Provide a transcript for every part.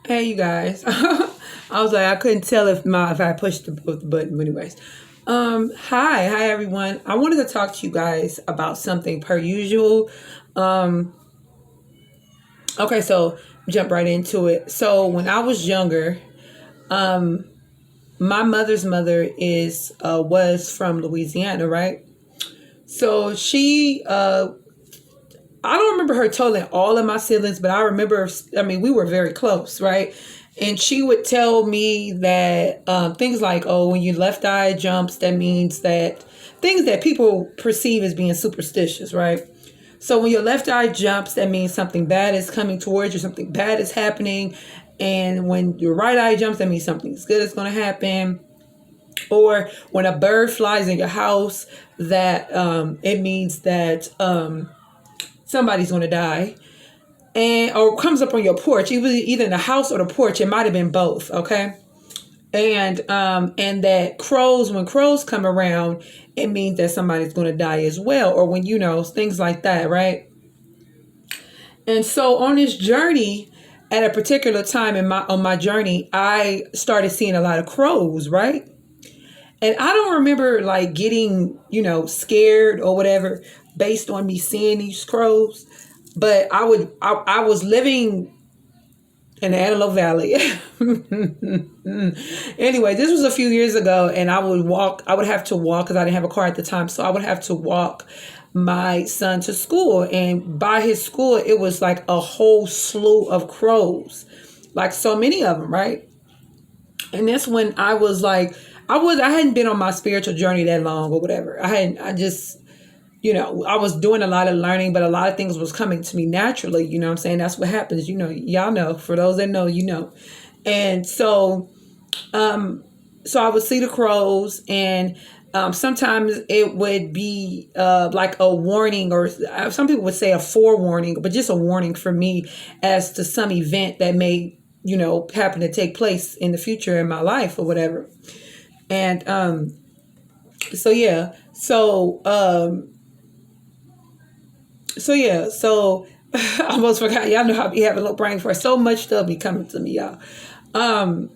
Hey, you guys. I was like, I couldn't tell if I pushed the button. But anyways, hi everyone. I wanted to talk to you guys about something per usual. Um, okay, so jump right into it. So when I was younger, um, my mother's mother is was from Louisiana, right? So I don't remember her telling all of my siblings, but I remember, I mean, we were very close, right? And she would tell me that things like, oh, when your left eye jumps, that means that things that people perceive as being superstitious, right? So when your left eye jumps, that means something bad is coming towards you, something bad is happening. And when your right eye jumps, that means something good is going to happen. Or when a bird flies in your house, that it means that somebody's going to die, and or comes up on your porch. It was either in the house or the porch. It might have been both. Okay. And that crows, when crows come around, it means that somebody's going to die as well, or when things like that, right? And so on this journey, at a particular time on my journey, I started seeing a lot of crows, right? And I don't remember like getting, scared or whatever based on me seeing these crows. But I was living in the Antelope Valley. Anyway, this was a few years ago, and I would have to walk because I didn't have a car at the time. So I would have to walk my son to school. And by his school, it was like a whole slew of crows, like so many of them, right? And that's when I was like, I hadn't been on my spiritual journey that long or whatever. I just, I was doing a lot of learning, but a lot of things was coming to me naturally. You know what I'm saying? That's what happens. Y'all know, for those that know, And so I would see the crows, and sometimes it would be like a warning, or some people would say a forewarning, but just a warning for me as to some event that may, happen to take place in the future in my life or whatever. And so yeah, so I almost forgot. Y'all know how I be having a little brain for so much stuff be coming to me, y'all. Um,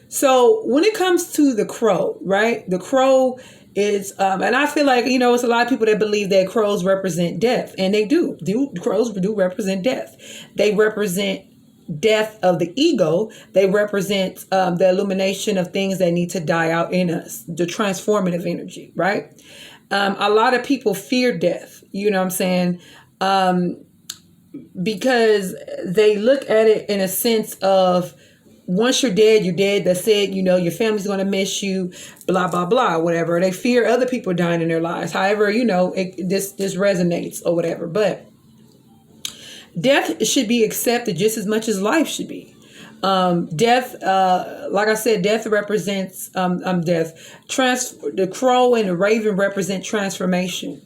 so when it comes to the crow, right? The crow is, and I feel like it's a lot of people that believe that crows represent death, and they do. Crows do represent death? They represent death of the ego. They represent the illumination of things that need to die out in us, the transformative energy, right? A lot of people fear death, you know what I'm saying? Because they look at it in a sense of, once you're dead, you're dead. That's it. Your family's going to miss you, blah, blah, blah, whatever. They fear other people dying in their lives. However, this resonates or whatever. But death should be accepted just as much as life should be. Death, like I said, death represents death. The crow and the raven represent transformation.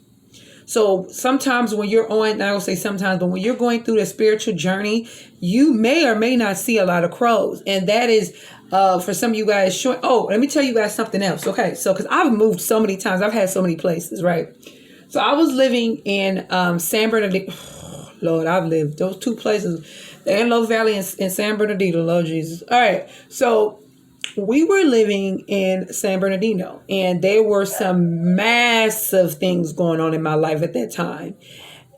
So sometimes when you're on, I will say sometimes, but when you're going through the spiritual journey, you may or may not see a lot of crows. And that is, for some of you guys, short. Oh, let me tell you guys something else. Okay. So, cause I've moved so many times, I've had so many places, right? So I was living in, San Bernardino. Oh, Lord, I've lived those two places, the Antelope Valley and San Bernardino, Lord Jesus. All right. So we were living in San Bernardino, and there were some massive things going on in my life at that time.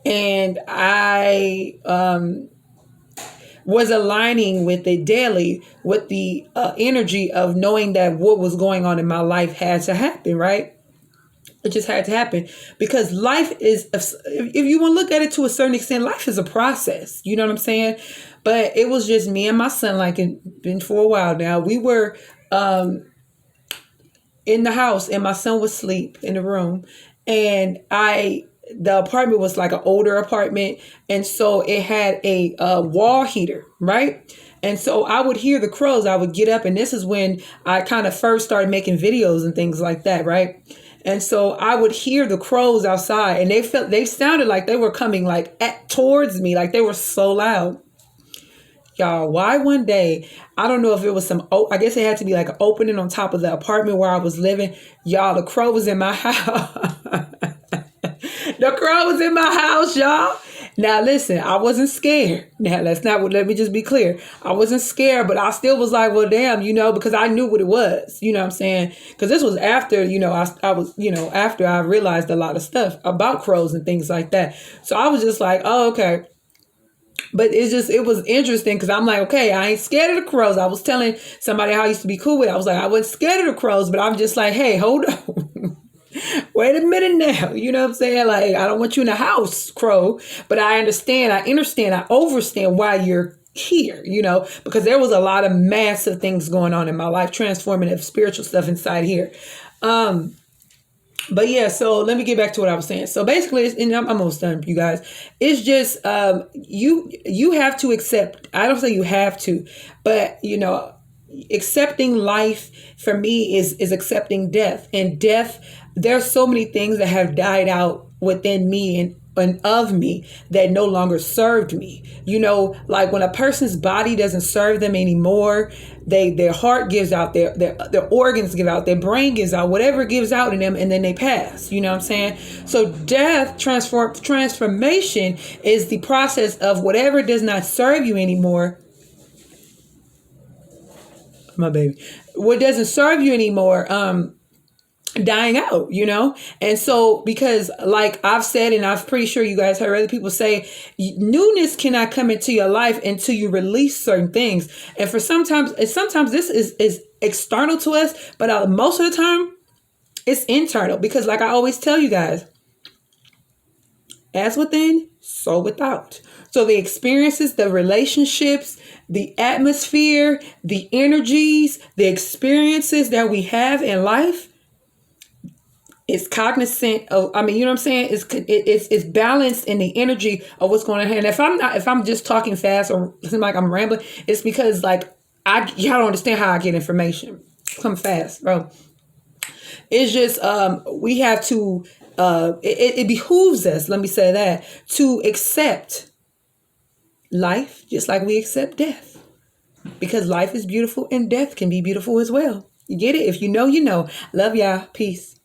And I was aligning with it daily with the energy of knowing that what was going on in my life had to happen, right? It just had to happen, because life is, if you want to look at it to a certain extent, life is a process. You know what I'm saying? But it was just me and my son, like it's been for a while now. We were in the house, and my son was asleep in the room, and the apartment was like an older apartment, and so it had a wall heater, right? And so I would hear the crows. I would get up, and this is when I kind of first started making videos and things like that, right? And so I would hear the crows outside, and they sounded like they were coming like towards me, like they were so loud. Y'all, why one day, I don't know if it was I guess it had to be like an opening on top of the apartment where I was living. Y'all, the crow was in my house. The crow was in my house, y'all. Now listen, I wasn't scared. Now let me just be clear. I wasn't scared, but I still was like, well, damn, because I knew what it was. You know what I'm saying? Because this was after, I was, after I realized a lot of stuff about crows and things like that. So I was just like, oh, okay. But it was interesting because I'm like, okay, I ain't scared of the crows. I was telling somebody how I used to be cool with it. I was like, I wasn't scared of the crows, but I'm just like, hey, hold on. Wait a minute now. You know what I'm saying? Like, I don't want you in the house, crow. But I understand, I overstand why you're here, because there was a lot of massive things going on in my life, transformative spiritual stuff inside here. But yeah, so let me get back to what I was saying. So basically, and I'm almost done, you guys. It's just you have to accept. I don't say you have to, but accepting life for me is accepting death. And death, there's so many things that have died out within me and of me that no longer served me. Like when a person's body doesn't serve them anymore, their heart gives out, their organs give out, their brain gives out, whatever gives out in them, and then they pass. You know what I'm saying? So death, transformation is the process of whatever does not serve you anymore. My baby, what doesn't serve you anymore, dying out, and so because like I've said, and I'm pretty sure you guys heard other people say, newness cannot come into your life until you release certain things. And for sometimes this is external to us, but most of the time it's internal, because like I always tell you guys, as within, so without. So the experiences, the relationships, the atmosphere, the energies, the experiences that we have in life, it's cognizant of, you know what I'm saying? It's balanced in the energy of what's going on here. And if I'm just talking fast or seem like I'm rambling, it's because like y'all don't understand how I get information. Come fast, bro. It's just we have to it behooves us, let me say that, to accept life just like we accept death. Because life is beautiful and death can be beautiful as well. You get it? If you know, you know. Love y'all. Peace.